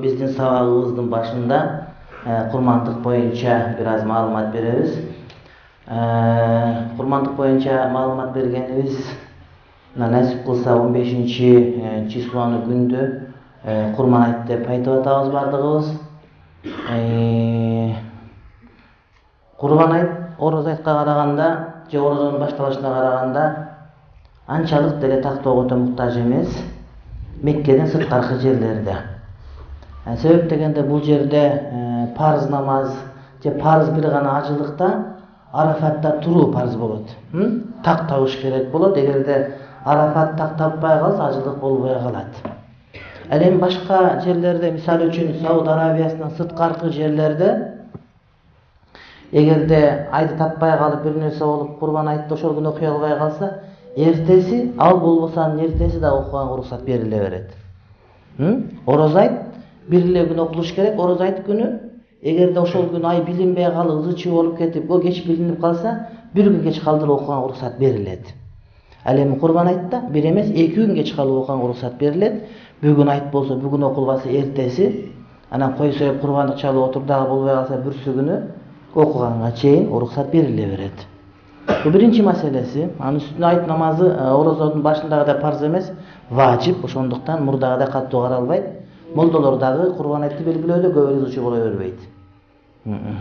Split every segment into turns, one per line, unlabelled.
биздин сабагыбыздын башында курмандык боюнча бир аз маалымат беребиз. Курмандык боюнча маалымат бергенибиз насип кылса 15-числону күндө Курман айт деп айтып атабыз бардыгыбыз. Курбан айт орозо айтка караганда же орозонун башталышына караганда анчалык деле тактоого муктаж эмес. Меккеден сырткаркы жерлерде. Себеп дегенде бул жерде парыз намаз же парыз бир гана ажылыкта Арафатта туруу парыз болот. Так табыш керек болот. Эгерде Арафат так таппай калса ажылык болбой калат. Ал эми башка жерлерде, мисалы үчүн Сауд Арабиясынын сырткаркы жерлерде эгерде айды таппай калып бир нерсе болуп Курбан айтты ошол күнү окуй албай калса, эртеси ал болбосо эртеси да окуганга уруксат бериле берет. Орозо айт бир эле күн окулуш керек. Орозо айт күнү эгерде ошол күнү ай билинбей калып, ызычы болуп кетип, о кеч билинип калса, бир күн кеч калдырып окуганга уруксат берилет. Ал эми Курбан айтта бир эмес, 2 күн кеч калып окуганга уруксат берилет. Бүгүн айт болсо, бүгүн окулбаса эртеси, анан кой союп курбандык чалып отуруп дагы болбой калса бүрсү күнү окуганга чейин уруксат бериле берет. Бул биринчи маселеси. Анын үстүнө айт намазы орозонун башындагыдай парз эмес, важип. Ошондуктан мурдагыдай катуу каралбайт. Молдолор дагы Курбан айтты белгилөөдө көп ызычы боло бербейт.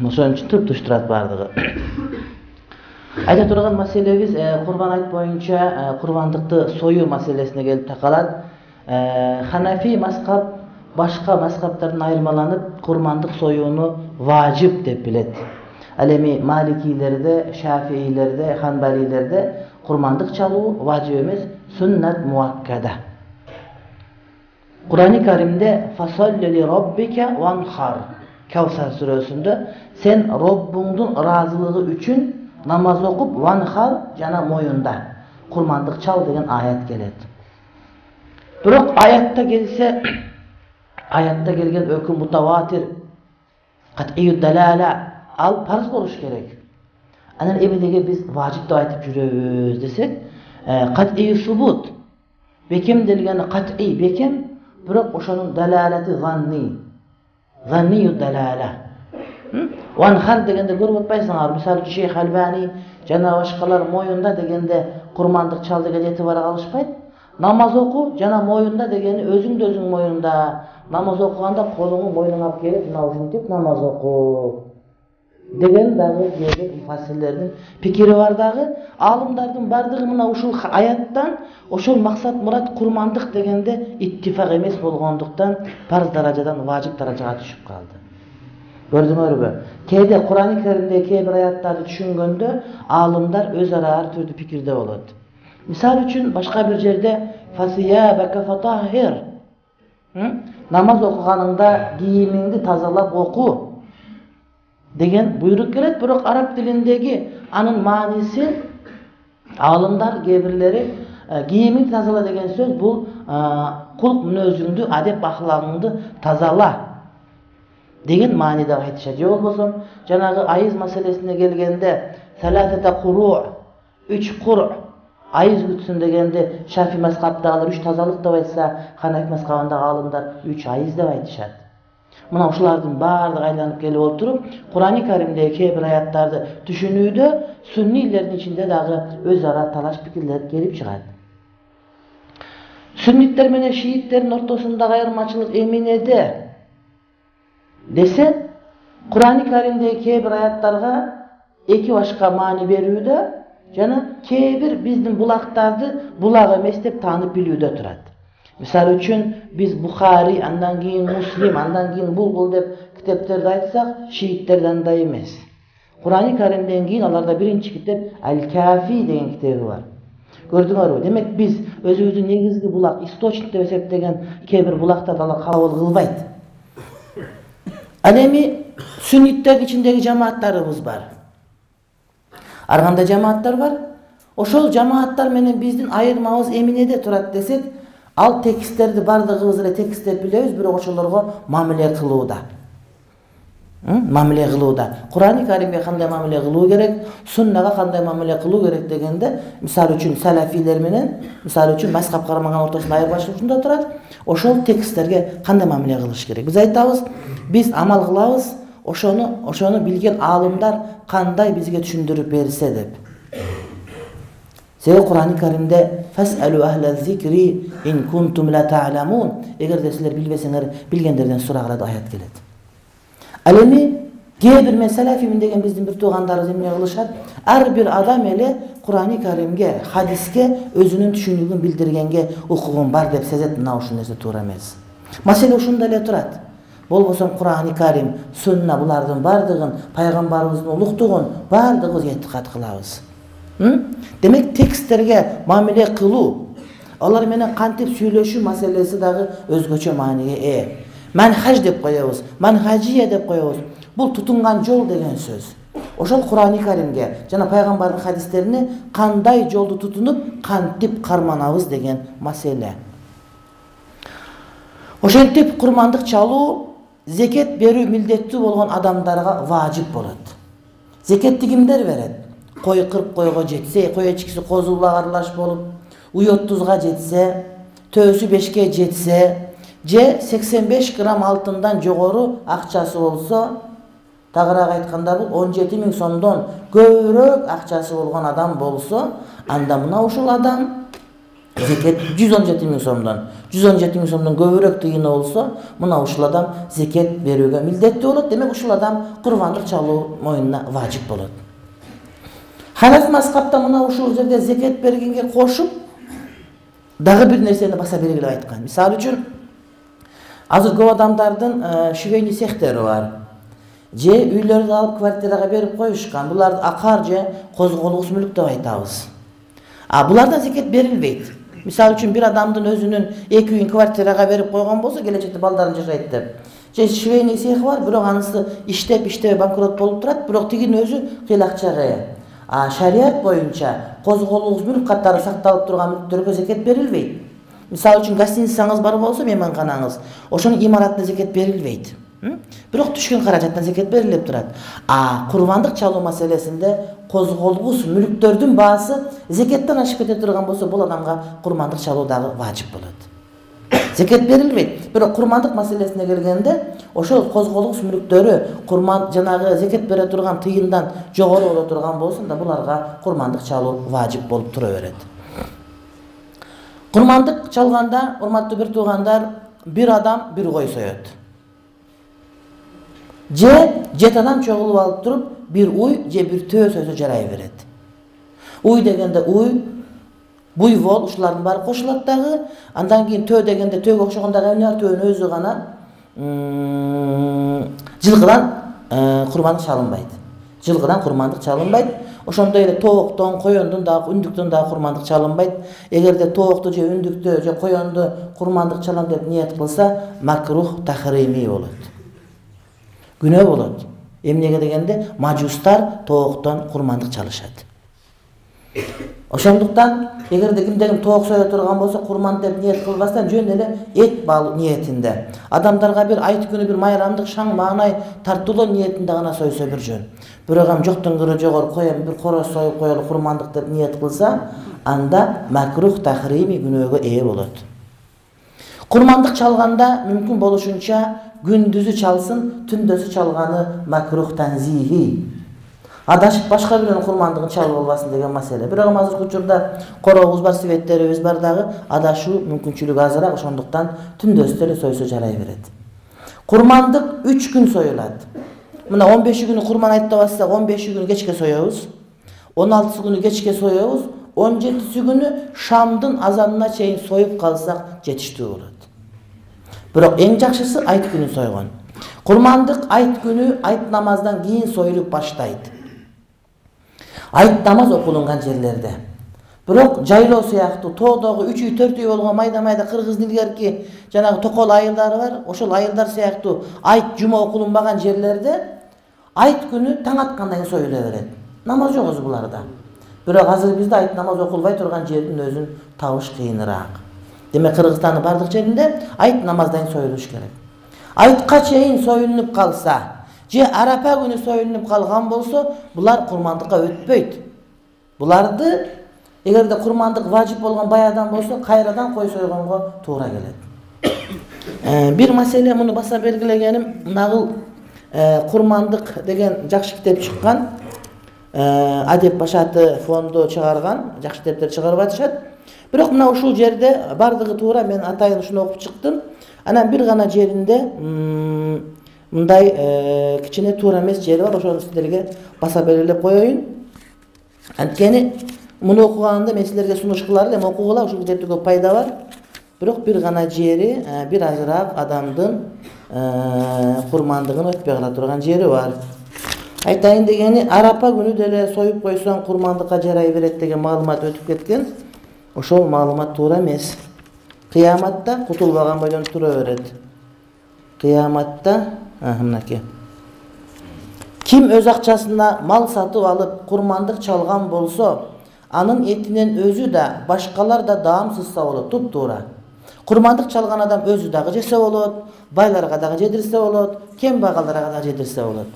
Ошон үчүн туп-туш турат бардыгы. Айта турган маселебиз Курбан айт боюнча курбандыкты союу маселесине келип такалат. Ханафи мазхаб башка мазхабтардан айырмаланып курбандык союуну важип деп билет. Ал эми Маликилерде, Шафиилерде, Ханбалилерде курбандык чалуу важип эмес, суннат муаккада. Кур'ан-ы Каримде фасолли ли роббика ванхар Кавсар сүрөсүндө сен Роббуңдун ыраазылыгы үчүн намаз окуп ванхар жана моюнда курмандык чал деген аят келет. Бирок аятта келсе, аятта келген өкүм мутаватир, кат'ию далала, ал парз болуш керек. Анан эмнеге биз важип деп айтып жүрөбүз десек, кат'ию субут, бекемделген кат'ий бекем, бирок ошонун далалати занни. Заннию далала. Ванхар дегенде көрүп атпайсыңар, мисалы Шейх Албани жана башкалар моюнда дегенде курмандык чал деген этибарга алышпайт. Намаз оку жана моюнда дегени өзүңдө өзүң моюнда. Намаз окуганда колуңу моюнуңа алып келип, мына ушинтип намаз оку деген дагы кээде муфассирлердин пикири бар дагы. Алымдардын бардыгы мына ушул аяттан ошол максат мурат курмандык дегенде иттифак эмес болгондуктан парз даражадан важип даражага түшүп калды. Көрдүңөрбү? Кээде Кур'ан-ы Каримде кээ бир аяттарды түшүнгөндө алымдар өз ара ар түрдүү пикирде болот. Мисалы үчүн башка бир жерде фасиябака фатахир. Намаз окуганыңда кийимиңди тазалап оку деген буйрук келет, бирок араб тилиндеги анын мааниси алымдар кээ бирлери кийимиңди тазала деген сөз бул кулк мүнөзүңдү, адеп ахлагыңды тазала деген мааниде айтышат. Же болбосо жанагы айыз маселесине келгенде салатата куру, 3 кур айыз күтсүн дегенде Шафи мазхабдагылар 3 тазалык деп айтса, Ханафи мазхабындагы алымдар 3 айыз деп айтышат. Мына ушулардын баардыгы айланып келип отуруп, Кур'ан-ы Каримдеги кээ бир аяттарды түшүнүүдө суннийлердин ичинде дагы өз ара талаш пикирлер келип чыгат. Сунниттер менен шииттердин ортосундагы айырмачылык эмнеде десе, Кур'ан-ы Каримдеги кээ бир аяттарга эки башка маани берүүдө жана кээ бир биздин булактарды булак эмес деп таанып билүүдө турат. Мисалы үчүн биз Бухари, андан кийин Муслим, андан кийин бул деп китептерди айтсак, шииттерде андай эмес. Кур'ан-ы Каримден кийин аларда биринчи китеп Аль-Кафи деген китеби бар. Көрдүңөрбү? Демек биз өзүбүздүн негизги булак, источник деп эсептеген кээ бир булактарды алар кабыл кылбайт. Ал эми сунниттер ичиндеги жамааттарыбыз бар. Ар кандай жамааттар бар? Ошол жамааттар менен биздин айырмабыз эмнеде турат десек, ал тексттерди бардыгыбыз эле текст деп билебиз, бирок ошолорго мамиле кылууда. Mamile kılууda. Kur'an-ı Kerim'e kanday mamile kılуу gerek, sunnaga kanday mamile kılуу gerek degende, misal üçün salafiler menen, misal üçün mazhab karamagan ortasında ayırbaşlığında turat. Oşol tekstlerge kanday mamile kılış gerek. Biz aytабыз, biz amal kılabız, oşonu bilgen alımlar kanday bizge düşündürüp berse dep. Sebebi Kur'an-ı Kerim'de "Fes'elu ahle zikri in kuntum la ta'lamun." Eğer de sizler bilbeseňer, bilgenlerden soragıla ayet geledi. Alemi bir mesele filmindegen bizden bir tuğandarız emne kılışat. Her bir adam ele Kur'an-ı Kerim'ge, hadiske özünün düşündüğünü bildirgenge hukukun var dep sezet na uşun nese tuğra emez. Masele uşunda ele turat. Bolboson Kur'an-ı Kerim, sunna bulardan bardığın, paygambarımızın uluktuğun bardığız etiqat kılabız. Demek tekstlerge mamile kıluu, onlar menen kantip süйлöşүү maselesi dağı özgöçö maaniye Manhaj dep koyabız, manhajiye dep koyabız. Bul tutungan jol degen söz. Oşol Kur'an-ı Kerim'ge, jana paygambarın hadislerini kanday joldu tutunup kantip karmanabız degen masele. Oşentip kurmandık çalуу, zeket berүү mildеттүү болгон adamlarga vacip bolat. Zeketти kimler veret? Koy 40 koyga jetse, koy echkisi kozulga aralaş bolup, uy 30ga jetse, tösü 5ge jetse, 85 gram altından jogoru akçası olsa, tagıraak aytkanda bu 17.000 so'mdon köpürөөк akçası bolgon adam bolsa, anda muna uşul adam zeket 117.000 so'mdon, 117.000 so'mdon köpürөөк tıyını olsa, muna uşul adam zeket berүүgө mildеттүү bolot. Demek uşul adam kurbanlık çalуу moyununa vacip bolot. Hanaf mazhabda muna uşul jerde zeket bергenge koşup, dagı bir nerseni basa belgilep aytkan. Misal üçün, azır көп adamdardın şiveyni sektörü var. Üylörді alıp kvartiraga berip koyuşkan. Bulardı akar kozgoluguz mülk dep aytabız. Bulardan zeket berilbeyt. Misal üçün bir adamdın özünün 2 uyun kvartiraga berip koygan bolsa, gelecekte baldarın jaşayt dep. Şiveyni seh var, birok anысы iştep bankrot bolup turat, birok tigin özü kıylakçaga. Şariat boyunca kozgoluguz mülk kattары saktalып turgan mülktörgө zeket berilbeyt. Misal üçün gastinisanız bar bolsa, mehmanxanаңыз, oşonun imaratına zeket berilbeyt. Birok düşkün karajattan zeket berilip turat. Kurbandık çalуу maselesinde kozgolgус mülktördün baası zeketten aşıp kete turgan bolsa, bol adamga kurbandık çalуу dagı vacip bolat. Zeket berilbeyt. Birok kurbandık maselesine gelgende, oşol kozgolgus mülktörü kurban janagı zeket bere turgan tıyından jogorу bola turgan bolsun da bularga kurbandık çalуу vacip bolup tura beret. Kurbandık çalganda, urmatlı bir tuğandar, bir adam bir koy soyot. Jet adam çoğulup alıp durup, bir uy, bir tö sözü jarayı veret. Uy degende uy, buy vol, uşuların bari koşulat dağı, andan keyin tö degende töge okşogondagı evner töөнүн özü gana жылкыдан kurbanlık çalınbaydı. Жылкыдан kurbanlık çalınbaydı. Oşonda ele tookton, koyondun dagı, ündüktön dagı kurbanlık çalınbaydı. Egerde tooktu ündüktü, koyondu kurbanlık çalan dep niyet kılsa, makruh tahrimi bolat. Günö bolat. Emnege degende majustar tookton kurbanlık çalışat. Oşonduktan egerde kimdegim took soya turgan bolsa, kurban dep niyet kılbastan jön ele et balуу niyetinde. Adamlarga bir ayt günü bir mayramdık şaң maanay tartуулоо niyetinde gana soysa bir jön. Birogam жоқтың kırı jogor koyam bir koroz soyup koyalı kurbandık dep niyet kılsa, anda makruh tahrimi günögө ee bolat. Kurbandık çalganda mümkün boluşunça gündüzü çalsın, tündösü çalganı makruh tanzihi. Adaşıp başka birinin kurmandığın çalıp olmasın degen masele. Birogam azırkı учурда koroğuz bar, sivetlerimiz bar dagı adaşуу mümkünçülük azırak, oşonduktan tündösü soysa jarayı beret. Kurmandık 3 gün soyulat. Mına 15 günü kurman aytta bassak 15 günü geçke soyabız. 16 günü geçke soyabız. 17 günü Şamdın azanına çeyin soyup kalsak жетиштүү bolat. Birok eng jakşısı ayt günü soygon. Kurmandık ayt günü ayt namazdan keyin soyulup başlaydı. Ayt namaz okulungan yerlerde. Birok jayloo sıyaqtı, toğdogı 3 uy 4 uy bolgon mayda Kırgız ilgerki janagı tokol ayıldары var. Oşol ayılдар sıyaqtı ayt juma okulunbagan yerlerde ayt günü taң atkandan soyula beret. Namaz yok özü bularda. Birok azыр bizde ayt namaz okulbay turgan жердин özün табыш кыйыныраак. Demek Kırgızstan'ın bardık yerinde ayt namazdan soyuluş gerek. Aytqa çeyin soyulunup kalsa, же Арапа күнү союлуп калган болсо, булар курмандыкка өтпөйт. Буларды эгерде курмандык важип болгон баядан болсо, кайрадан кой сойгонго туура келет. Бир маселе муну баса белгилегеним, нагыл курмандык деген жакшы китеп чыккан. Адеп Башаты фонду чыгарган, жакшы китептер чыгарып атышат. Бирок мына ушул жерде бардыгы туура, мен атайын ушуну окуп чыктым. Анан бир гана жеринде мындай кичине туура эмес жери бар, ошону сиздерге баса белгилеп коеюн. Анткени муну окуганымда мен силерге сунуш кылар элем, окугула, ушул китепте көп пайда бар. Бирок бир гана жери, бир азыраак адамдын курмандыгын өтпөй кала турган жери бар. Айтайын дегени, Арапа күнү деле союп койсоң курмандыкка жарай берет деген маалымат өтүп кеткен. Ошол маалымат туура эмес. Кыяматта кутулбаган бойдон тура берет. Кыяматта, мынакей. Ким өз акчасына мал сатып алып курмандык чалган болсо, анын этинен өзү да, башкалар да даам сызса болот, туп-туура. Курмандык чалган адам өзү дагы жесе болот, байларга дагы жедирсе болот, кембагалдарга дагы жедирсе болот.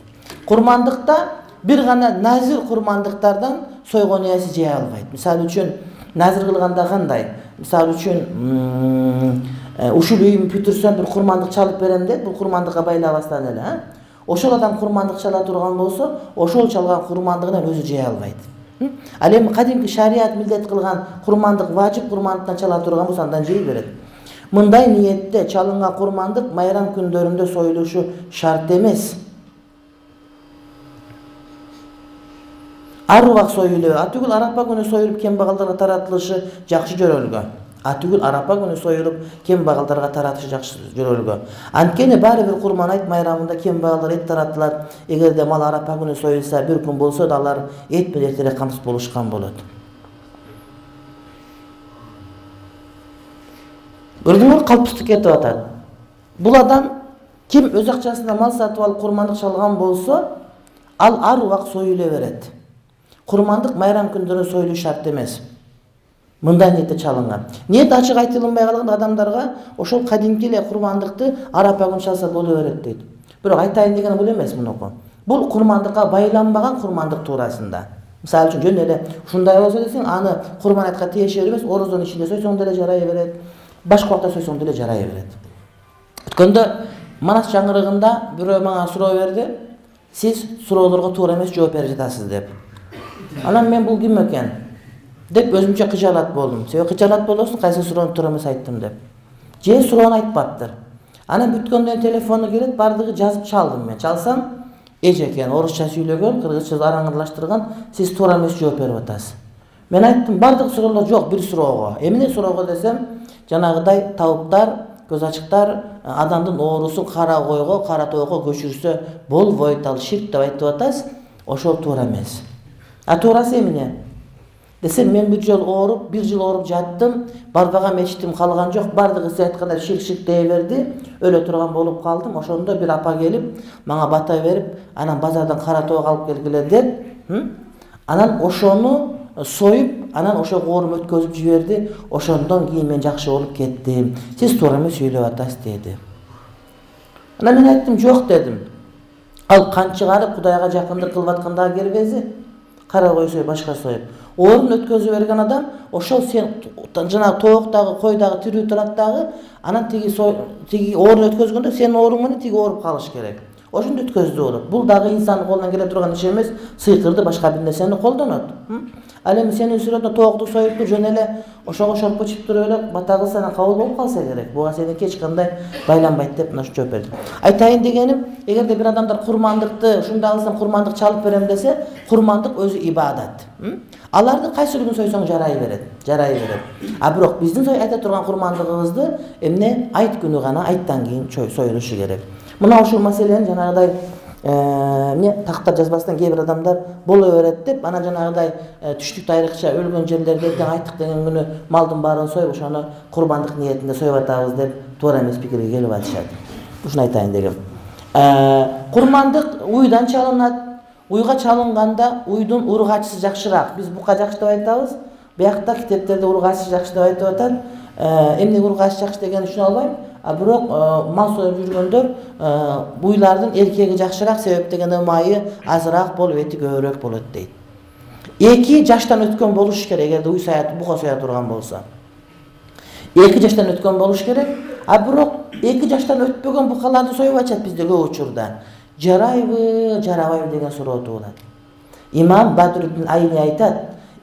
Курмандыкта бир гана назир курмандыктардан сойгон ээси жей албайт. Мисалы үчүн назир кылганда кандай? Мисалы үчүн ушул үйүм бүтүрсөм бир курмандык чалып берем деп, бул курмандыкка байлабастан эле, ошол адам курмандык чала турган болсо, ошол чалган курмандыгынан өзү жей албайт. Ал эми кадимки шарият милдет кылган курмандык важип курмандыктан чала турган болсо, андан жей берет. Мындай ниетте чалынган курмандык майрам күндөрүндө союлушу шарт эмес. Арубак союлу, атүгүл Арапа күнү союлуп кембагалдарга таратылышы жакшы жөрөлгө. Атүгүл Арапа күнү союлуп кембагалдарга таратышы жакшы жөрөлгө. Анткени баары бир курман айт майрамында кембагалдар эт таратылар. Эгерде мал Арапа күнү союлса, бир күн болсо да алар эт менен эртерээк камсыз болушкан болот. Көрдүңөр, калпыстык кетип атат. Бул адам ким өз акчасына мал сатып алып курмандык чалган болсо, ал ар убак союле берет. Курмандык майрам күндөрү союлуу шарт эмес. Мындай ниетте чалынган. Ниет ачык айтылынбай калган адамдарга ошол кадимки эле курмандыкты Арапа күнү чалса боло берет дейт. Бирок айтайын деген бул эмес мунуку. Бул курмандыкка байланбаган курмандык туурасында. Мисалы үчүн жөн эле ушундай болсо десең, аны курман айтка тиешер эмес, ороздон ичинде сойсоң деле жарай берет. Башка убакта сойсоң деле жарай берет. Өткөндө Манас жаңырыгында бирөө мага суроо берди. Сиз суроолорго туура эмес жооп берип жатасыз деп. Анан мен бул ким экен деп өзүмчө кыжалат болдум. Себеби кыжалат болосун, кайсы суроону туура эмес айттым деп. Же суроону айтпаптыр. Анан бүткөндөн телефону келет, бардыгы жазып чалдым мен. Чалсам, эжекен, орусча сүйлөгөн, кыргызча араңырлаштырган, сиз туура эмес жооп берип атасыз. Мен айттым, бардык суроолор жок, бир суроого. Эмне суроого десем, жанагыдай тауптар, көз ачыктар адамдын оорусун кара койго, кара тоого көчүрсө болбойт, ал ширк деп айтып атасыз. Ошол туура эмес. А туурасы эмне? Десем, мен бир жыл ооруп жаттым, барбаган мечитим калган жок, бардыгы сиз айткандай ширк дей берди, өлө турган болуп калдым. Ошондо бир апа келип, мага бата берип, анан базардан кара тоог алып келгиле деп, анан ошону союп, анан ошого оорум өткөзүп жиберди. Ошондон кийин мен жакшы болуп кеттим. Сиз туура эмес сүйлөп атасыз деди. Анан мен айттым, жок дедим. Ал канчыгарып Кудайга жакындык кылып аткандагы кербези? Кара кой союп, башка союп. Оорун өткөзүп берген адам, ошол сен жанагы тооктагы, койдагы тирүү турат дагы, анан тиги оорун өткөзгөндө сенин ооруң менен тиги ооруп калыш керек. Ошондо өткөздү болот. Бул дагы инсандын колунан келе турган иш эмес, сыйкырды башка бир нерсени колдонот. Ал эми сенин сүрөтүндө тоокду союп туруп, жөн эле ошого шорпо чип туруп эле бата кылсаң кабыл болуп калса керек. Буга сеники эч кандай байланбайт деп мына жооп бердим. Айтайын дегеним, эгерде бир адамдар курмандыкты, ушундай кылсам курмандык чалып берем десе, курмандык өзү ибадат. Аларды кайсы күн сойсоң жарай берет. А бирок биздин айта турган курмандыгыбызды эмне айт күнү гана, айттан кийин союлушу керек. Мына ушул маселени жанагыдай тактап жазбастан кээ бир адамдар боло берет деп, анан жанагыдай түштүктө айрыкча өлгөн жерлерде айттык деген күнү малдын баарын союп, ошону курбандык ниетинде союп атабыз деп туура эмес пикирге келип атышат. Ушуну айтайын дегем. Курмандык уйдан чалынат. Уйга чалынганда уйдун ургачысы жакшыраак. Биз бука жакшы деп айтабыз. Биякта китептерде ургачысы жакшы деп айтып атат. Эмне ургач жакшы деген түшүнө албайм. Бирок мал союп жүргөндөр буйлардын эркеги жакшыраак, себеп дегенде майы азыраак болуп, эти көбүрөөк болот дейт. 2 жаштан өткөн болуш керек, эгерде уй саят, бука соя турган болсо. 2 жаштан өткөн болуш керек. Бирок 2 жаштан өтпөгөн букаларды союп ачат бизде көп учурда. Жарайбы, жарабайбы деген суроо туулат. Имам Бадруддин Айни айтат,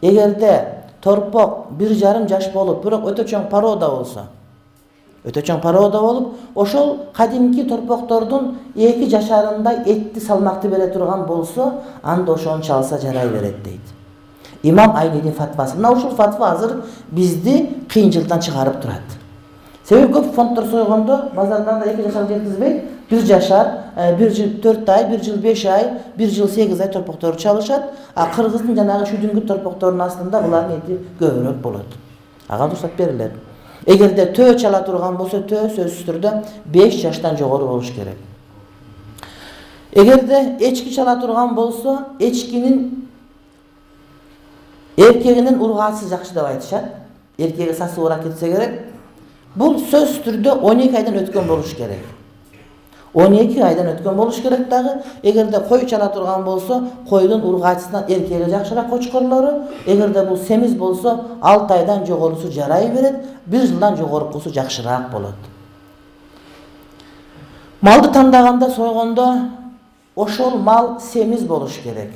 эгерде торпок 1,5 жаш болуп, бирок өтө чоң порода болсо, ошол кадимки торпоктордун 2 жашарындай этти салмакты бере турган болсо, анда ошончо алса жарай берет дейт. Имам Айнидин фатвасы. Мына ушул фатва азыр бизди кыйынчылыктан чыгарып турат. Себеби көп фонддор сойгондо базарларда 2 жашар жеткизбей, 1 жашар, 1 жыл 4 ай, 1 жыл 5 ай, 1 жыл 8 ай торпокторду чалышат. Кыргыздын жанагы шүйдүнгү торпокторунун астында булардын эти көбүрөөк болот. Ага уруксат берилет. Эгерде төө чала турган болсо, төө сөзсүз түрдө 5 жаштан жогору болуш керек. Эгерде эчки чала турган болсо, эчкинин эркегинин ургаасы жакшы деп айтышат. Эркеги сасыбыраак кетсе керек. Бул сөзсүз түрдө 12 айдан өткөн болуш керек. 12 айдан өткөн болуш керек дагы. Эгерде кой чала турган болсо, койдун ургаачысынан эркеги жакшыраак кочкорлору, эгерде бул семиз болсо, 6 айдан жогорусу жарай берет, 1 жылдан жогорукусу жакшыраак болот. Малды тандаганда, сойгондо ошол мал семиз болуш керек.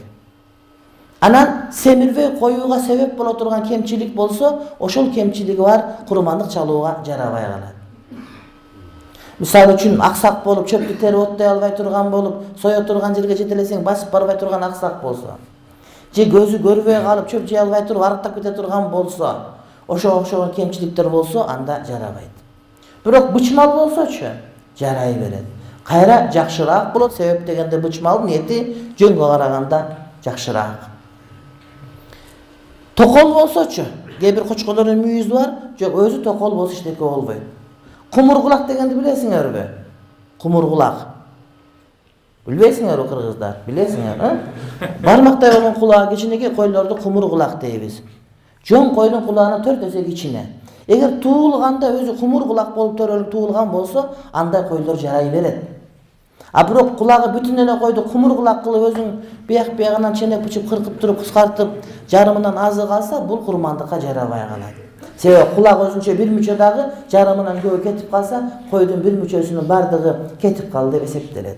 Анан семирбей коюуга себеп боло турган кемчилик болсо, ошол кемчилиги бар курмандык чалууга жарабай калат. Мисалы үчүн аксак болуп, чөптү терип оттой албай турган болуп, соя турган жерге жете элесең басып барбай турган аксак болсо, же көзү көрбөй калып, чөп жей албай туруп арыктап кете турган болсо, ошого окшогон кемчиликтер болсо, анда жарабайт. Бирок бычмал болсочу жарай берет. Кайра жакшыраак болот, себеп дегенде бычмалдын эти жөнгө караганда жакшыраак. Токол болсочу, кээ бир кочкорлордун мүйүзү бар, жок өзү токол болсо эчтеке болбойт. Кумургулак дегенди билесиңерби? Кумургулак. Билбейсиңерби кыргыздар? Билесиңер, бармактай болгон кулагы кичинекей койлорду кумургулак дейбиз. Жон койдун кулагынын 4 эсе кичине. Эгер туулганда өзү кумургулак болуп төрөлүп туулган болсо, андай койлор жарай берет. Бирок кулагы бүтүн эле койду кумургулак кылып өзүң бияк-биягынан ченек бычып кыркып туруп кыскартып, жарымынан азы калса, бул курмандыкка жарабай калат. Себеби кулак өзүнчө бир мүчө дагы жарымынан көбү кетип калса, койдун бир мүчөсүнүн бардыгы кетип калды деп эсептелет.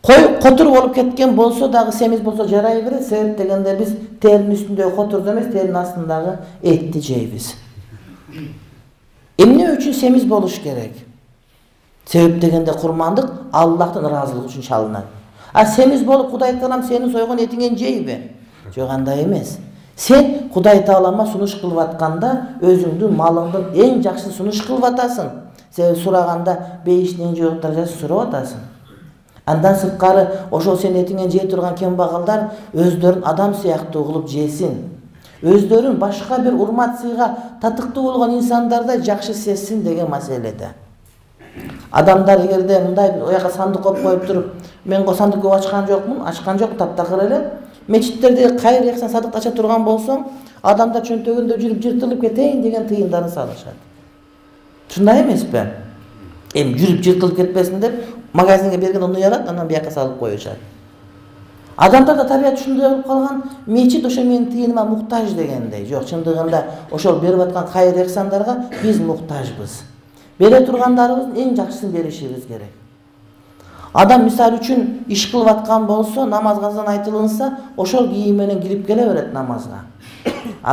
Кой котур болуп кеткен болсо дагы семиз болсо жарай берет, себеп дегенде биз теринин үстүндөгү которду эмес, теринин астындагы этти жейбиз. Эмне үчүн семиз болуш керек? Себеп дегенде курмандык Аллахтын ыраазылыгы үчүн чалынат. Семиз болуп Кудай Таалам сенин сойгон этиңен жейби? Жок, андай эмес. Сен Кудай Таалама сунуш кылып атканда өзүңдүн малыңдын эң жакшы сунуш кылып атасың. Себеби сураганда бейиштен жок даражасын сурап атасың. Андан сырткары ошол сен этиңен жей турган кембагалдар өздөрүн адам сыяктуу кылып жесин. Өздөрүн башка бир урмат сыйга татыктуу болгон инсандардай жакшы сезсин деген маселеде. Адамдар эгерде мындай ояка сандык коюп коюп туруп, мен сандык көп ачкан жокмун, ачкан жок, таптакыр эле. Мечиттерде кайыр яксан садык ача турган болсоң, адамдар чөнтөгүндө жүрүп жыртылып кетейин деген тыйындарын салышат. Шундай эмеспи? Жүрүп жыртылып кетпесин деп магазинге берген уну алат, анан бияка салып коюшат. Адамдарда табият ушундай болуп калган, мечит ошо менин тыйыныма муктаж дегендей. Жок, чындыгында ошол берип аткан кайыр яксандарга биз муктажбыз. Бере тургандарыбыздын эң жакшысын беришибиз керек. Адам мисалы үчүн иш кылып аткан болсо, намазга айтылынса, ошол кийим менен кирип келе берет намазга.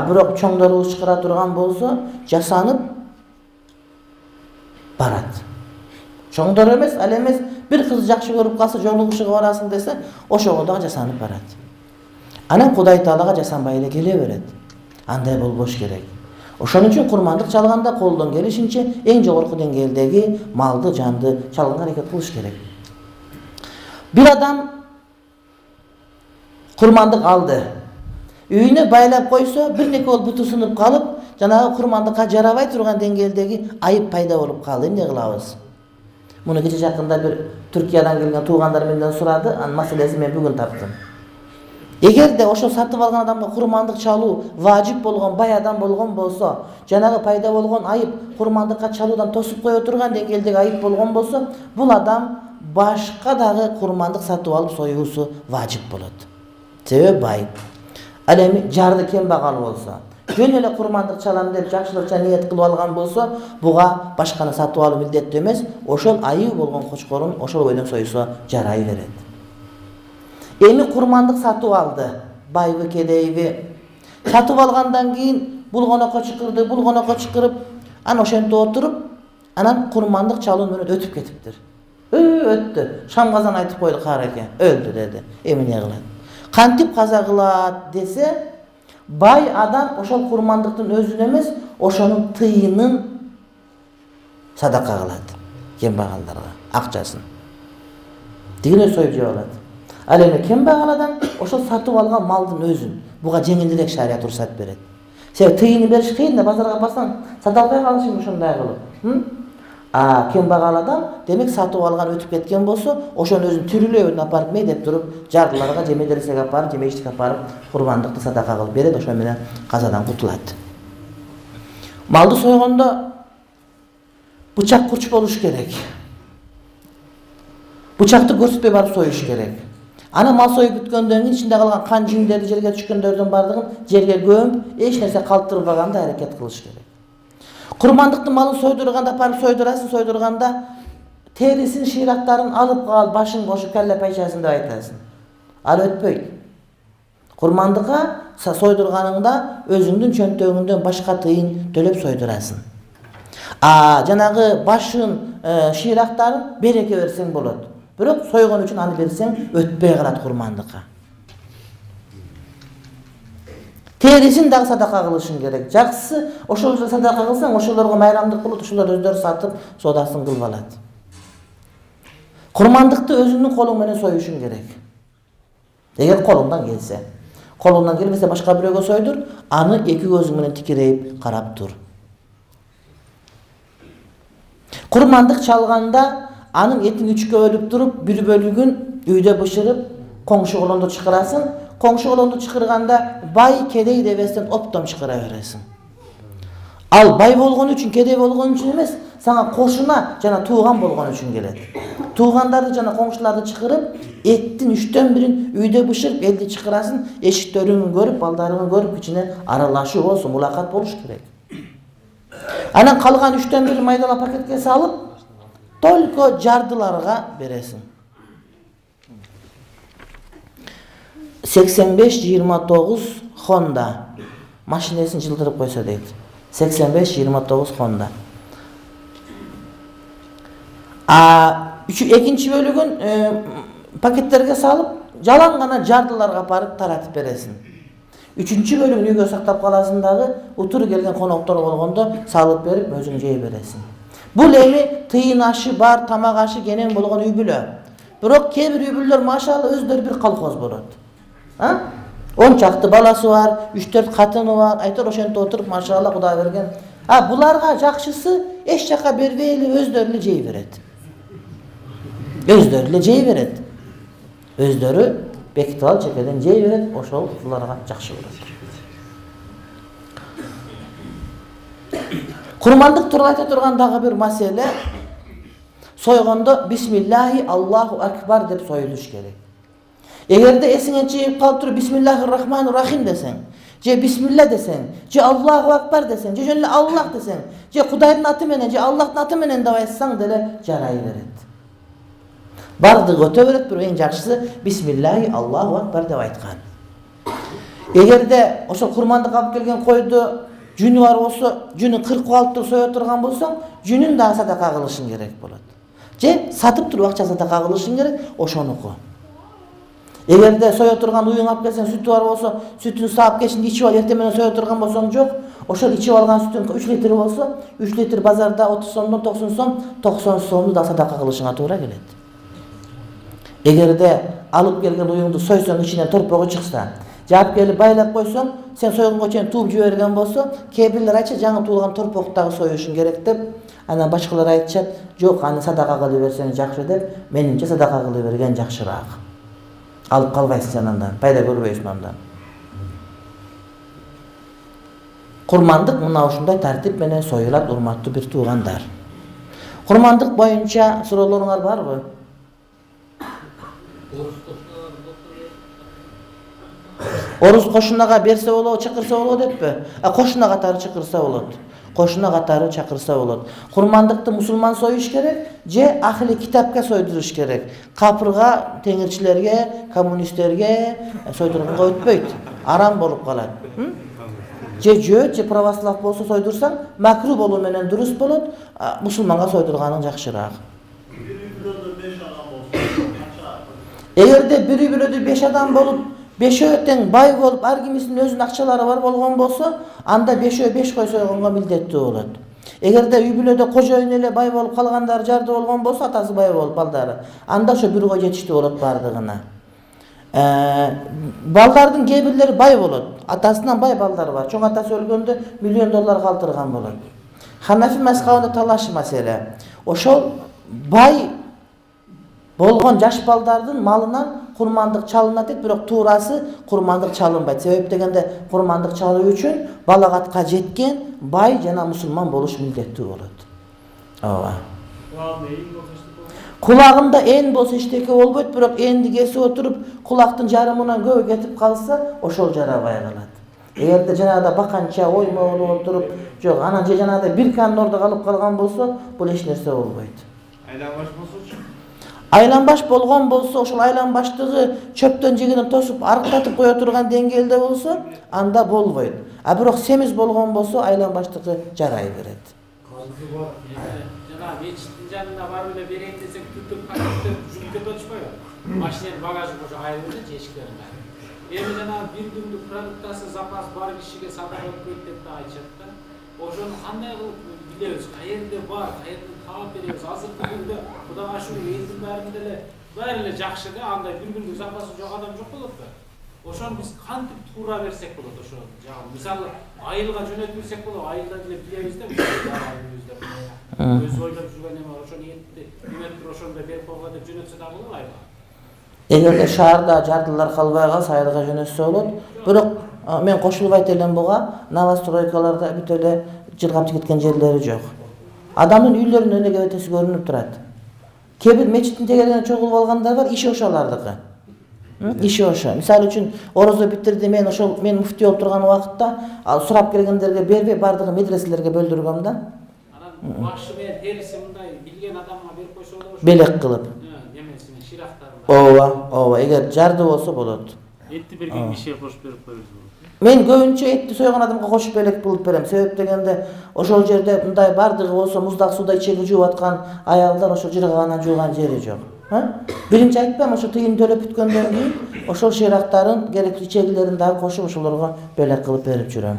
Бирок чоңдорубуз чыгара турган болсо, жасанып барат. Чоңдор эмес, ал эмес, бир кыз жакшы көрүп калса, жолугушуга барасың десе, ошого дагы жасанып барат. Анан Кудай Таалага жасанбай эле келе берет. Андай болбош керек. Ошон үчүн курмандык чалганда колдон келишинче эң жогорку деңгээлдеги малды, жанды чалганга аракет кылыш керек. Бир адам курмандык алды. Үйүнө байлап койсо, бир неке болуп буту сынып калып, жанагы курмандыкка жарабай турган деңгээлдеги айып пайда болуп калды. Эмне кылабыз? Муну кече жакында бир Түркиядан келген туугандар менден сурады, анын маселесин мен бүгүн таптым. Эгерде ошо сатып алган адамга курмандык чалуу важип болгон, бай адам болгон болсо, жанагы пайда болгон айып курмандыкка чалуудан тосуп кое турган деңгээлдеги айып болгон болсо, бул адам башка дагы курмандык сатып алып союусу важип болот. Себеби бай. Ал эми жарды кембагал болсо, жөн эле курмандык чалам деп жакшылыкча ниет кылып алган болсо, буга башканы сатып алуу милдеттүү эмес, ошол айып болгон кочкорун ошол бойдон союсо жарай берет. Эми курмандык сатып алды, байбы кедейби. Сатып алгандан кийин булгонокко чакырып, анан ошентип отуруп, анан курмандык чалуу менен өтүп кетиптир. Өттү. Шамгазан айтып койду Кареке, өлдү деди. Эми эмне кылат? Кантип каза кылат десе, бай адам ошол курмандыктын өзүн эмес, ошонун тыйынын садака кылат. Кембагалдарга акчасын. Дегеле союп жеп алат. Ал эми кембагал адам ошол сатып алган малдын өзүн буга жеңилирээк шарият уруксат берет. Себеби тыйын бериш кыйын да, базарга барсаң сата албай калышың ошондой кылып. Кембагал адам демек сатып алган өтүп кеткен болсо, ошонун өзүн тирүүлөбүн апарып мейдеп туруп, жардыларга же медресеге апарып, же мечитке апарып курбандыкты садака кылып берет, ошо менен казадан кутулат. Малды сойгондо бычак курч болуш керек. Бычакты көрсөтпөй барып союш керек. Ана мал союп бүткөндөн кийин ичинде калган кан жиңдерди, жерге түшкөндөрдүн бардыгын жерге көмүп, эч нерсе калтырбаганда аракет кылыш керек. Курмандыктын малын сойдурганда, апарып сойдурганда терисин, шыйрактарын алып кал, башын кошуп, калла пайчасын деп айтасың. Ал өтпөйт. Курмандыкка сойдурганыңда өзүңдүн чөнтөгүңдөн башка тыйын төлөп сойдурасың. Жанагы башын, шыйрактарын береке берсең болот. Бирок сойгон үчүн аны берсең өтпөй калат курмандыкка. Терисин дагы садака кылышың керек. Жакшысы ошол садака кылсаң, ошолорго майрамдык кылып, ошолор өздөрү сатып, соодасын кылып алат. Курмандыкты өзүңдүн колуң менен союшуң керек. Эгер колуңдан келсе. Колуңдан келбесе башка бирөөгө сойдур, аны эки көзүң менен тикирейип карап тур. Курмандык чалганда анын этин үчкө бөлүп туруп, бир бөлүгүн үйдө бышырып, коңшу колондо чакырасың. Коңшу колондо чакырганда бай кедей дебестен оптом чакыра бересиң. Ал бай болгон үчүн, кедей болгон үчүн эмес, сага кошуна жана тууган болгон үчүн келет. Туугандарды жана коңшуларды чакырып, эттин 3/1 үйдө бышырып, элди чакырасың, эшиктерин көрүп, балдарын көрүп, кичине аралашуу болсун, мулакат болуш керек. Анан калган 3/1 майдалап пакетке салып, только жардыларга бересиң. 85-29 Honda машинесин жылдырып койсо дейт. 85-29 Honda. Экинчи бөлүгүн пакеттерге салып, жалаң гана жардыларга апарып таратып бересиң. Үчүнчү бөлүгүн үйгө сактап каласың дагы, утур келген коноктор болгондо салып берип, өзүң жей бересиң. Бул эми тыйын ашы бар, тамак ашы кенен болгон үй бүлө. Бирок кээ бир үй бүлөлөр машалла өздөрү бир колхоз болот. 10 чакты баласы бар, 3-4 катыны бар, айтор ошентип отуруп, машалла Кудай берген. Буларга жакшысы эч жака бербейли, өздөрү эле жей берет. Өздөрү бекитип алып чекеден жей берет, ошол буларга жакшы болот. Курмандык тууралуу айта турган дагы бир маселе, сойгондо бисмиллахи Аллаху акбар деп союлуш керек. Эгерде эсиңен чыгып калып туруп бисмиллахир-рахманир-рахим десең, же бисмилла десең, же Аллаху акбар десең, же жөн эле Аллах десең, же Кудайдын аты менен, же Аллахтын аты менен деп айтсаң деле жарай берет. Бардыгы өтө берет, бирок эң жакшысы бисмиллахи Аллаху акбар деп айткан. Эгерде ошол курмандык алып келген койду жүнү бар болсо, жүнүн 40 алып туруп сое турган болсоң, жүнүн дагы садака кылышың керек болот. Же сатып туруп акча садака кылышың керек, ошонуку. Эгерде сое турган уюң алып келсең, сүтү бар болсо, сүтүн саап кечинде ичип ал, эртең менен сое турган болсоң жок, ошол ичип алган сүтүн 3 литр болсо, 3 литр базарда 30 сомдон 90 сом, 90 сомду да садака кылышыңа туура келет. Эгерде алып келген уюңду сойсоң, ичинен торпогу чыкса, жаап келип байлап койсоң, сен сойгонго чейин тууп жиберген болсо, кээ бирлер айтчу, жаңы туулган торпоктагы союшуң керек деп, анан башкалар айтышат, жок, аны садака кылып берсең жакшы деп, менимче садака кылып берген жакшыраак. Alıp kalbaysın sen andan, payda görбөйсүң andan. Kurmandık mına ушундай тартип менен союлат, урматтуу бир туугандар. Kurmandık boyunca so'rovlaringlar barбы? Oruz koşunaga berse bolot, çakırsa bolot deppi? Koşuna katары çakırsa bolot. Koşuna katары çakırsa bolot. Kurmandıkты musulman soyuş gerek, je ahli kitapka soyduruş gerek. Kapırga, teңирчилерге, коммунисттерге soydurганга өтпөйт. Aram bolup kalat. Je jö, je православ bolsa soydursan, makruh bolуу менен durus bolot, musulmanga soydurganing jakşyraak. Egerde biri bölödü 5 adam bolup, 5 teң bay bolup, ar kimisinin özünün akçalары бар болгон bolsa, anda 5 5 koy soygonga mildеттүү bolot. Egerde uy bölödө kojoyun ele bay bolup kalgandары jardı болгон bolsa, atası bay bolup baldары, anda şu bir koy жетиштүү bolot bardыгына. Baldardын kebirleri bay bolot. Atasından bay baldары var. Çoğun atası ölgöndө $1.000.000 kaldırgan bolot. Hanafi mezhebinde talaş mesele. Oşol bay болгон жаш балдардын малынан курмандык чалынат дейт, бирок туурасы курмандык чалынбайт. Себеп дегенде курмандык чалуу үчүн балагатка жеткен бай жана мусулман болуш милдеттүү болот. Ооба. Kulağında en bolsa işteki bolбойт, бирок энди кесип отуруп, kulактын жарымынан көбү кетип калса, ошол жарабай калат. Эгерде жанагыда баканча оймо болуп отуруп, жок, анан же жанагыда бир канын ордо калып калган болсо, бул эч нерсе болбойт.
Айланбаш болсочу?
Айланбаш болгон болсо, ошол айланбаштыгы чөптөн жигинен тосуп, арыктатып кое турган деңгээлде болсо, анда болбойт. Бирок семиз болгон болсо, айланбаштыгы жарай берет.
Мечиттин жанына барып эле берейин десек түтүп кайтып жүрүп кетип атышпайбы? Машинанын багажы бошу айрылды эшиктерин. Эми жана бир күндүк продуктасы запас бар кишиге садака өтпөйт деп да айтышат да. Ошону кандай кылып билебиз? Каерде бар, каерден таап беребиз? Азыркы күндө Кудайга шүгүр элдин баары эле жакшы да, андай бир күндүк запасы жок адам жок болот да. Ошону биз кантип туура берсек болот ошо жагы. Мисалы, айылга жөнөтүп берсек болот, айылда деле билебиз да. Өз ойлоп жүргөн эме ошону этти, үмөттүр ошондой берип койгон деп жөнөтсө да болот айылга.
Эгерде шаарда жардылар калбай калса, айылга жөнөтсө болот. Бирок мен кошулбайт элем буга, новостройкаларда бүт эле жыргап кеткен жерлери жок. Адамдын үйлөрүнүн өнө кебетеси көрүнүп турат. Кээ бир мечиттин тегерегине чогулуп алгандар бар, иши ошолардыкы. Иши ошо. Мисалы үчүн орозо битирди, мен ошол мен муфтий болуп турган убакытта сурап келгендерге бербей бардыгы медреселерге бөлдүргөм да.
Бакшы менен териси мындай билген адамга берип койсо болот.
Белек кылып.
Немеси менен ширактарын.
Ооба, эгер жарды болсо болот.
Этти берген кишиге кошуп берип коебуз.
Мен көбүнчө этти сойгон адамга кошуп белек кылып берем. Себеп дегенде ошол жерде мындай бардыгы болсо муздак сууда ичеги жууп аткан аялдар ошол жыргаганан жууган жери жок. Биринчи айтпайм, ошо тыйын төлөп бүткөндөн кийин ошол ширактарын керектүү ичегилерин дагы кошуп ошолорго белек кылып берип жүрөм.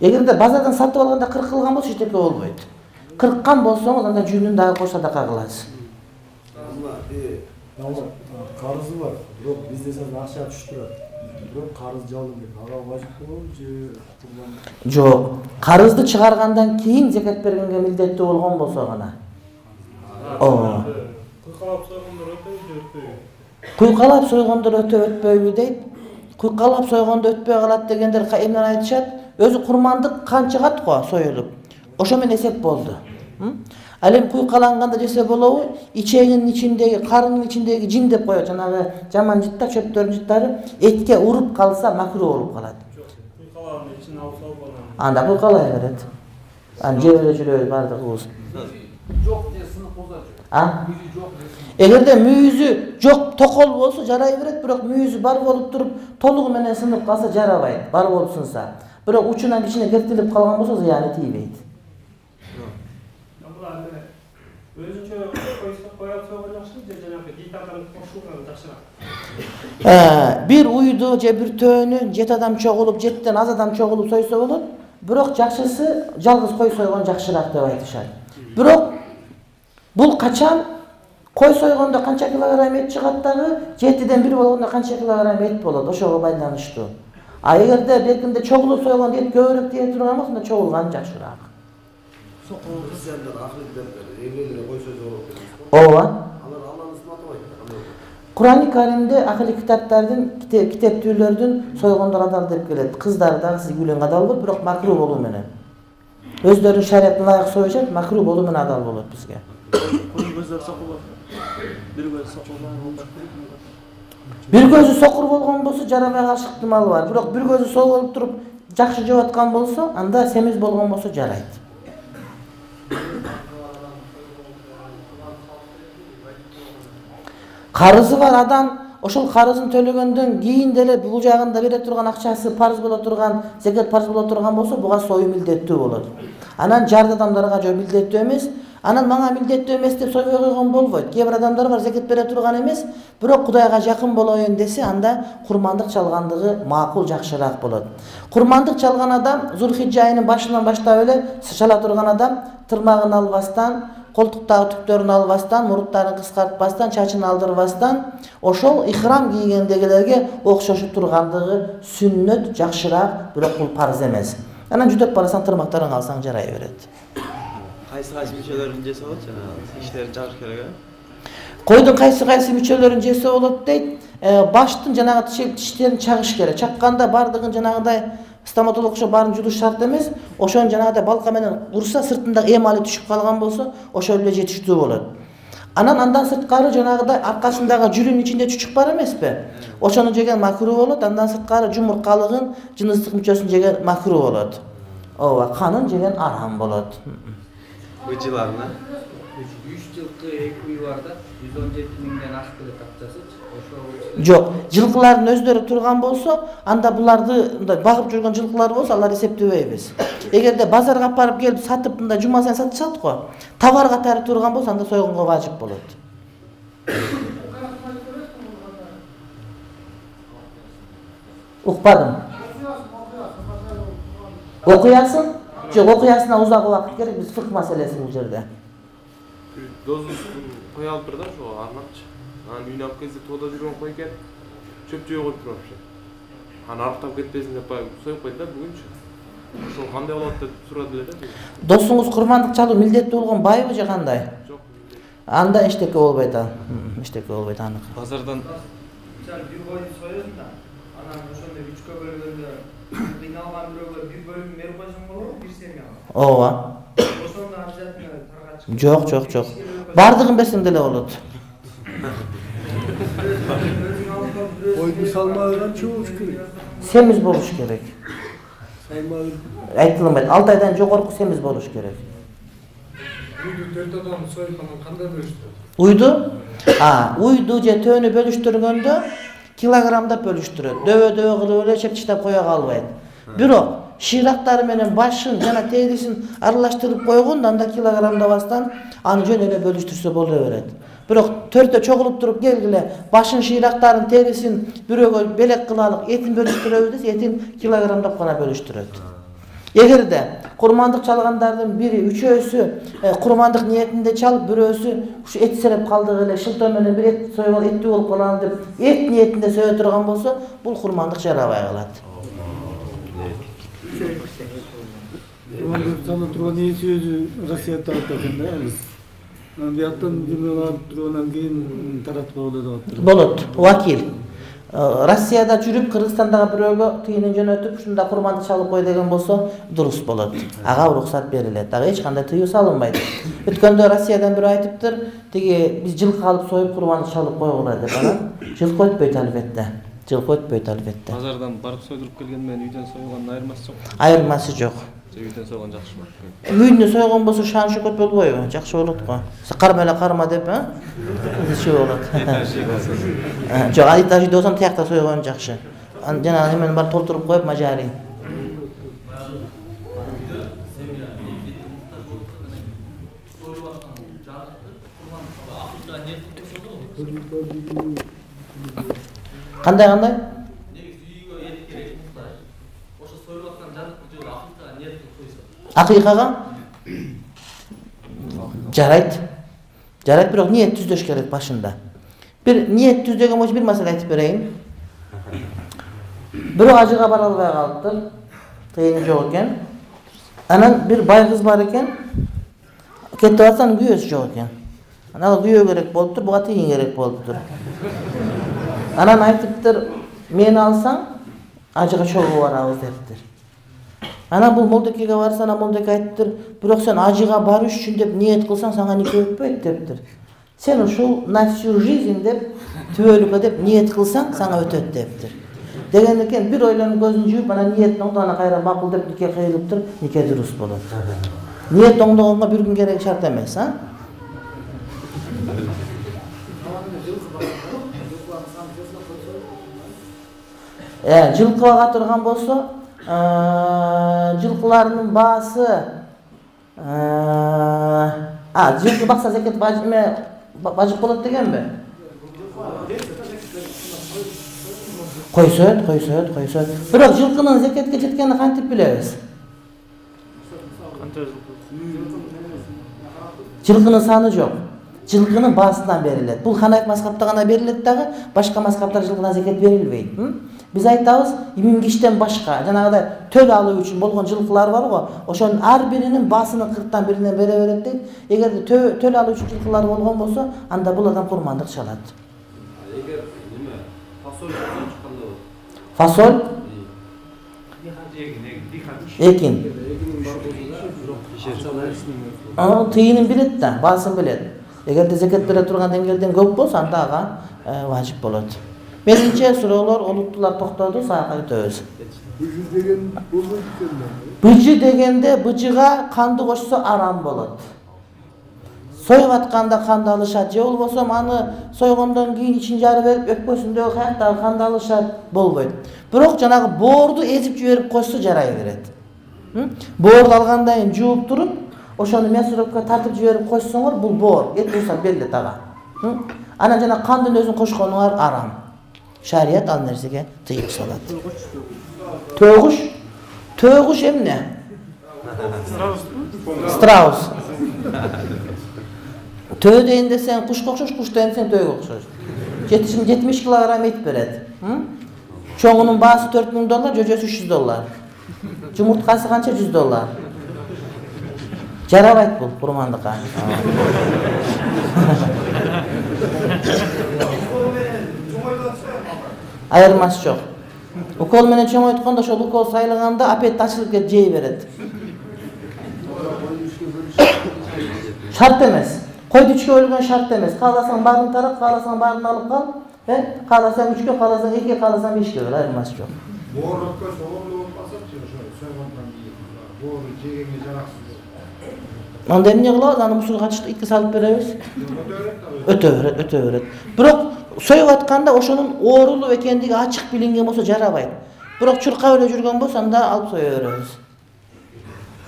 Эгерде базардан сатып алганда 40 кылган болсо эчтеке болбойт. 40кан болсоңуз анда жүнүн дагы кош садака кыласыз.
Карызы бар, бирок бизде сен акча түшүп турат. Бирок карыз жалын деп ага важип болобу же курман?
Жок, карызды чыгаргандан кийин закат бергенге милдеттүү болгон болсо гана. Ооба. Куйкалап сойгондор өтпөйбү дейт. Куйкалап сойгондо өтпөй калат дегендер эмнени айтышат? Өзү курмандык кан чыгат го союлуп. Ошо менен эсеп болду. Ал эми куйкаланганда жесе болобу? Ичегинин ичиндеги, карынын ичиндеги жин деп коет, жанагы жаман жыттар, чөптөрдүн жыттары этке уруп калса макруh болуп калат.
Куйкалаганын ичин алып салып
Анда куйкалай берет. Жебеле жүрөбүз бардыгыбыз.
Жок десин козачу. Мүйүзү жок десин.
Эгерде мүйүзү жок, токол болсо жарай берет, бирок мүйүзү бар болуп туруп, толугу менен сынып калса жарабайт, бар болуп сынса. Бирок учунан кичине кертилип калган болсо зыяны тийбейт.
Өзүнчө коюп сойгон жакшы, же жанагы дейтадан кошулган жакшыраак.
Бир уйду же бир төөнү 7 адам чогулуп, 7ден аз адам чогулуп сойсо болот. Бирок жакшысы жалгыз кой сойгон жакшыраак деп айтышат. Бирок бул качан кой сойгондо канча килограмм эт чыгат дагы, 7ден 1 болгондо канча килограмм эт болот, ошого байланыштуу. Эгерде беркинде чогулуп сойгон эт көбүрөөк тие турган болсо, чогулган жакшыраак.
Сокол кыздар ахлы Evliliğe koy sözü olur.
Ova.
Alır Allah'ın ismi atamaydı.
Kur'an-ı Kerim'de akıllı kitaplardan, kitap türlerden soygunlar adal dep keledi. Kızlar da siz gülen adal bol, biroq makruh boluu menen. Özlerinin şeriatına layık soyacak, makruh boluu menen adal bolot bizge.
Ko'z gözler sokulur. Bir göz sokulur.
Bir gözü sokur bolgon bolsa jaramay kalыш ıhtimalı var. Biroq bir gözü sol bolup turup jakşı jep atkan bolsa, anda semiz bolgon bolsa jarayt. Karızı var adam, oşol karızın төлөгөндөн кийин деле бул жагында бере турган акчасы парыз боло турган, зекет парыз боло турган болсо буга сою милдеттүү болот. Анан жарды адамдарга жо милдеттүү эмес, анан мага милдеттүү эмес деп сойбой койгон болбойт. Кээ бир адамдар бар зекет бере турган эмес, бирок Кудайга жакын болоюн десе, анда курмандык чалгандыгы макул, жакшыраак болот. Курмандык чалган адам Зулхижжа айынын башынан баштап эле чала турган адам тырмагын албастан, колтуктагы түктөрүн албастан, муруттарын кыскартпастан, чачын алдырбастан, ошол ихрам кийгендегилерге окшошуп тургандыгы сүннөт, жакшыраак, бирок бул парыз эмес. Анан жүдөп барасаң тырмактарын алсаң жарай берет.
Кайсы мүчөлөрүн жесе болот жана иштерин чагыш керек.
Койдун кайсы мүчөлөрүн жесе болот дейт. Баштын жанагы тиштерин чагыш керек. Чакканда бардыгын жанагыдай стоматологчо баарын жуduş шарт эмес. Ошонун жанагыдай балка менен урса сыртындагы эмали түшүп калган болсо, ошол эле жетиштүү болот. Андан сырткары жанагыдай аркасындагы жүрүн ичинде чүчүк бар эмеспи? Ошону жеген макруh болот. Андан сырткары жумуркалыгын, жыныстык мүчөсүн жеген макруh болот. Ооба, канын жеген арам болот.
Быжыларына
3 жылкы 2 үй барда 117 миңден ашып келет акчасы.
Жок, жылкылардын өздөрү турган болсо, анда буларды мындай багып жүргөн жылкылар болсо, алар эсептебейбиз. Эгерде базарга алып барып келип сатып мындай жума сайын сатышат го, товар катары турган болсо, анда сойгонго важип болот. Укпадым. Окуясын? Жок, окуясына узак убакыт керек, биз фык маселеси бул жерде.
Dozunu koy alıp da şu anlatçı. Hani uyun alıp kezde toda жүрген koy ekan, çöpçüye koyup turapçı. Hani arıktap ketpesin dep soyup koydu da бүгүнчү. Ошол кандай болот деп сурады эле да.
Досуңуз курмандык чалуу милдеттүү болгон байбы же кандай?
Жок.
Анда эчтеке болбойт ал. Эчтеке болбойт анык.
базардан
Мисалы бир койду соёсуң да, анан ошондой 3кө бөлгөндө кыйналган бирөөгө бир бөлүм берип койсоң болобу, бир семьяга.
Ооба.
Ошондо обязательно таргатыш.
Жок. Бардыгын берсең деле болот.
Koydu salmadan çoğu şükür.
Semiz болуш керек.
Salmadan.
Айтылынбайт. 6 айдан жогорку сemiz болуш керек.
Үйдү 4 адам союп анан кандай бөлүштүрөт?
Уйду? Уйду же төөнү бөлүштүргөндө килограммдап бөлүштүрөт. Дөбө кылып эле чептиштеп кое калбайт. Бирок шыйрактары менен башын жана терисин аралаштырып койгондо анда килограммдабастан аны жөн эле бөлүштүрсө боло берет. Бирок төртө чогулуп туруп келгиле башын, шыйрактарын, терисин бирөөгө белек кылалык, этин бөлүштүрөбүз десе, этин килограммдап гана бөлүштүрөт. Эгерде курмандык чалгандардын бири, үчөөсү курмандык ниетинде чалып, бирөөсү ушу эт сереп калдык эле шылтоо менен бир эт сойгон эттүү болуп калам деп эт ниетинде сое турган болсо, бул курмандык жарабай калат.
Курмандык чалып турган ээси өзү Россияда атат экен да биз. Бияктан жүргөн алып тургандан кийин таратпа болот деп атат.
Болот, вакил. Россияда жүрүп Кыргызстандагы бирөөгө тыйынын жөнөтүп, ушунда курмандык чалып кой деген болсо, дурус болот. Ага уруксат берилет. Дагы эч кандай тыюу салынбайт. Өткөндө Россиядан бирөө айтыптыр, тиги биз жылкы алып союп курмандык чалып койгула деп. Анан жылкы өтпөйт албетте.
базардан барып сойдуруп келген менен үйдөн сойгондун айырмасы жок.
Айырмасы жок.
Үйдөн сойгон жакшымы?
Үйүндө сойгон болсо шан шөкөт болбойбу? Жакшы болот го. Карма эле карма деп, Иши болот. Жок, айтажы досом тиякта сойгон жакшы. Жана эмен бар толтуруп коюп мажари. Кандай? Акыйкага? Жарайт, бирок ниет түздөш керек башында. Бир ниет түздөгөн болчу бир маселе айтып берейин. Бирөө ажыга бара албай калыптыр. Тыйыны жок экен. Анан бир бай кыз бар экен. Ketip atsan kүйөsü жок экен. Анан күйөө керек болуптур, буга тыйын керек болуптур. Анан айтыптыр, мени алсаң ажыга чогуу барабыз дептир. Анан бул молдекеге барса, анан молдеке айтыптыр, бирок сен ажыга барыш үчүн деп ниет кылсаң сага нике өтпөйт дептир. Сен ушул на всю жизнь деп түбөлүккө деп ниет кылсаң сага өтөт дептир. Деген экен бир ойлонуп көзүн жууп анан ниеттин оңдогона кайра макул деп нике кыйылыптыр, нике дурус болот. Ниет оңдогонго бир күн керек шарт эмес, а? Жылкы бага турган болсо, жылкылардын баасы жылкы бакса зекет бажык болот дегенби? Койсойт. Бирок жылкынын зекетке жеткенин кантип билебиз? Жылкынын саны жок. Жылкынын баасынан берилет. Бул Ханафи мазхабта гана берилет дагы, башка мазхабтар жылкыдан зекет берилбейт. Биз айтабыз, имин киштен башка, жанагыдай төл алуу үчүн болгон жылкылар бар го, ошонун ар биринин баасынын 40тан биринен бере берет дейт. Эгерде төл алуу үчүн жылкылар болгон болсо, анда бул адам курмандык чалат.
Эгер неме фасоль чыкканда болот.
Фасоль? Экин. Тыйынын билет да, баасын билет. Эгерде зекет бере турган деңгээлден көп болсо, анда ага важип болот. Менимче суроолор олуттуулар токтоду, сага өтөбүз.
Быжы деген болбойт экен.
Быжы дегенде быжыга канды кошсо арам болот. Союп атканда канды алышат, же болбосо аны сойгондон кийин ичин жарып берип өкпөсүндөгү каяктагы канды алышат, болбойт. Бирок жанагы боорду эзип жиберип койсо жарай берет. Боорду алгандан кийин жууп туруп, ошону мясорубкага тартып жиберип койсоңор, бул боор, эт рухсат берилет ага. Анан жана кандын өзүн кошконуңар арам. Шарият ал нерсеге тыйым салат. Төгүш эмне? Страус. Төө дейин десең кушка окшош, куш дейин десең төөгө окшош. 70 килограмм эт берет. Чоңунун баасы $4000, жөжөсү $300. Жумурткасы канча? $100. Жарабайт бул курмандыкка. Айырмасы жок. Укол менен чоңойткондо ошол укол сайлаганда аппетит ачылып кетип жей берет. Шарт эмес. Койду 3 бөлгөн шарт эмес. Кааласаң баарын тарап, кааласаң баарын алып кал. Кааласаң 3, кааласаң 2, кааласаң 5 бөл, айырмасы жок.
Боор өткөсө оңдо болмасачы, ошо сойгондон кийин боор жегенге жараксыз.
Анда эмне кылабыз? Аны мусорго 2 салып беребиз. Өтө берет. Бирок союп атканда ошонун оорулуу экендиги ачык билинген болсо жарабайт. Бирок чуркап эле жүргөн болсо анда алып сое беребиз.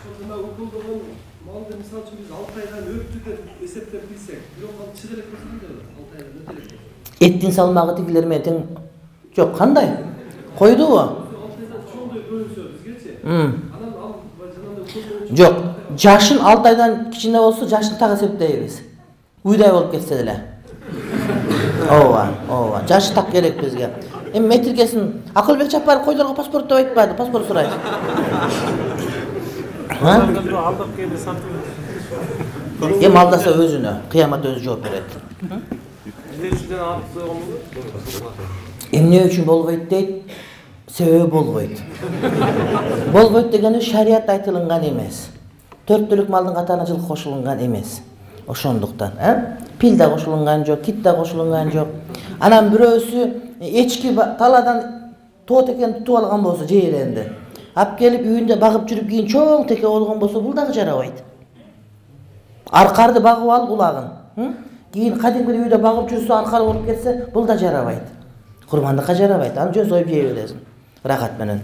Ошондо укулдурган малды мисалы үчүн биз 6 айдан өттү деп эсептеп билсек, бирок ал чыгылып кетсенде 6 айдан өтөлөт.
Эттин салмагы тигилер менен тең жок, кандай? Койдубу?
6 айдан чоңдой бөлүнсө бизгечи. Анан ал жанагындай укулдуу
Жок, жашын 6 айдан кичине болсо жашын так эсептейбиз. Уйдай болуп кетсе деле. Ооба. Жашы так керек бизге. Эми метрикесин Акылбек Жапаров койдорго паспорт деп айтпады, паспорт сурайт.
Алдап келди сатып.
Эми алдаса өзүнө, кыямат өзү жооп берет.
Эмне үчүн алып койгонбу?
Эмне үчүн болбойт дейт? Себеби болбойт. Болбойт дегени шарият айтылынган эмес. 4 түлүк малдын катарына жылкы кошулунган эмес. Ошондуктан, пил да кошулунган жок, кит да кошулунган жок. Анан бирөөсү эчки таладан тоо текен тутуп алган болсо жээренди. Ап келип үйүндө багып жүрүп кийин чоң теке болгон болсо бул дагы жарабайт. Аркарды багып алып улагын, кийин кадимки үйдө багып жүрсө аркар болуп кетсе, бул да жарабайт. Курмандыкка жарабайт. Аны жөн союп жей бересиң. Рахат менен.